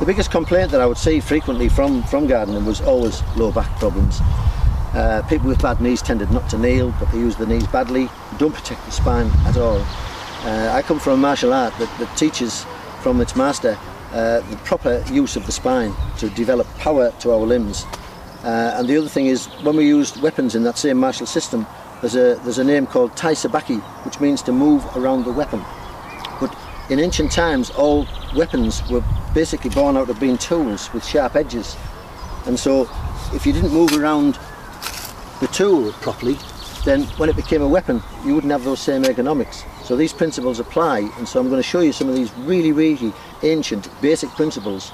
The biggest complaint that I would see frequently from gardening was always low back problems. People with bad knees tended not to kneel, but they use the knees badly, don't protect the spine at all. I come from a martial art that teaches from its master the proper use of the spine to develop power to our limbs. And the other thing is, when we used weapons in that same martial system, there's a name called taijutsu, which means to move around the weapon. But in ancient times, all weapons were basically born out of being tools with sharp edges. And so if you didn't move around the tool properly, then when it became a weapon, you wouldn't have those same ergonomics. So these principles apply, and so I'm going to show you some of these really ancient basic principles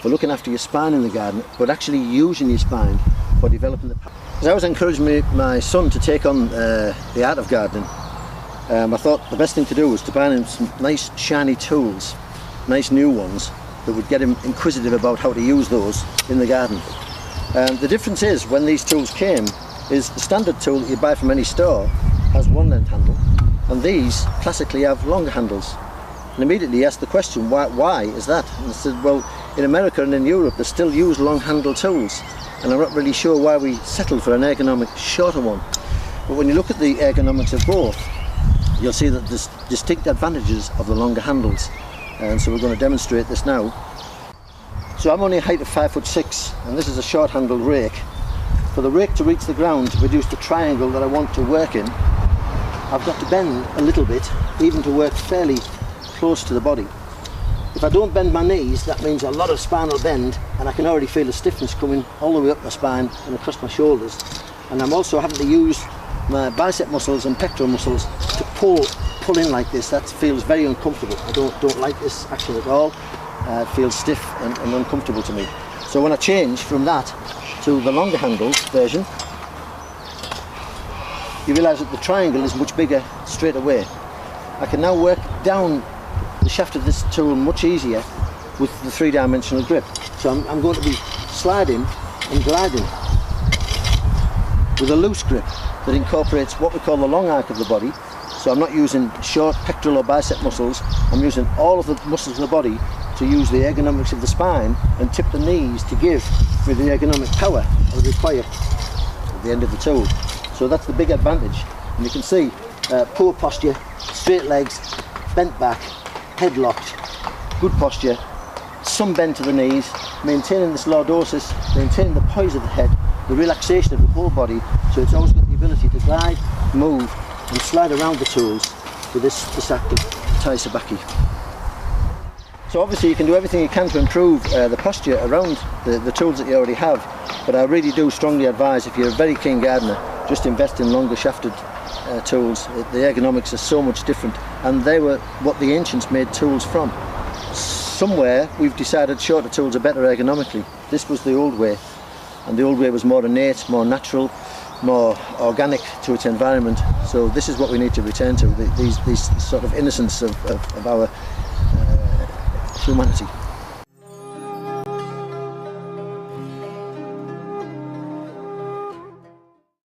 for looking after your spine in the garden, but actually using your spine for developing the power. As I was encouraging my son to take on the art of gardening, I thought the best thing to do was to buy him some nice shiny tools, nice new ones, that would get him inquisitive about how to use those in the garden. The difference is, when these tools came, is the standard tool that you buy from any store has one length handle, and these classically have longer handles. And immediately he asked the question, why is that? And I said, well, in America and in Europe they still use long handle tools, and I'm not really sure why we settled for an ergonomic shorter one. But when you look at the ergonomics of both, you'll see that there's distinct advantages of the longer handles, and so we're going to demonstrate this now. So I'm only a height of 5'6", and this is a short handled rake. For the rake to reach the ground to produce the triangle that I want to work in, I've got to bend a little bit, even to work fairly close to the body. If I don't bend my knees, that means a lot of spinal bend, and I can already feel the stiffness coming all the way up my spine and across my shoulders. And I'm also having to use my bicep muscles and pectoral muscles to pull in like this. That feels very uncomfortable. I don't like this action at all. It feels stiff and uncomfortable to me. So when I change from that to the longer handled version, you realise that the triangle is much bigger straight away. I can now work down the shaft of this tool much easier with the three-dimensional grip. So I'm going to be sliding and gliding with a loose grip that incorporates what we call the long arc of the body. So I'm not using short pectoral or bicep muscles, I'm using all of the muscles of the body to use the ergonomics of the spine and tip the knees to give me the ergonomic power I would require at the end of the tool. So that's the big advantage. And you can see poor posture, straight legs, bent back, head locked, good posture, some bend to the knees, maintaining this lordosis, maintaining the poise of the head, the relaxation of the whole body, so it's always got the ability to glide, move and slide around the tools with this act of taijutsu. So obviously you can do everything you can to improve the posture around the tools that you already have, but I really do strongly advise, if you're a very keen gardener, just invest in longer shafted tools. The ergonomics are so much different, and they were what the ancients made tools from. Somewhere we've decided shorter tools are better ergonomically. This was the old way, and the old way was more innate, more natural, more organic to its environment. So this is what we need to return to, these sort of innocence of our humanity.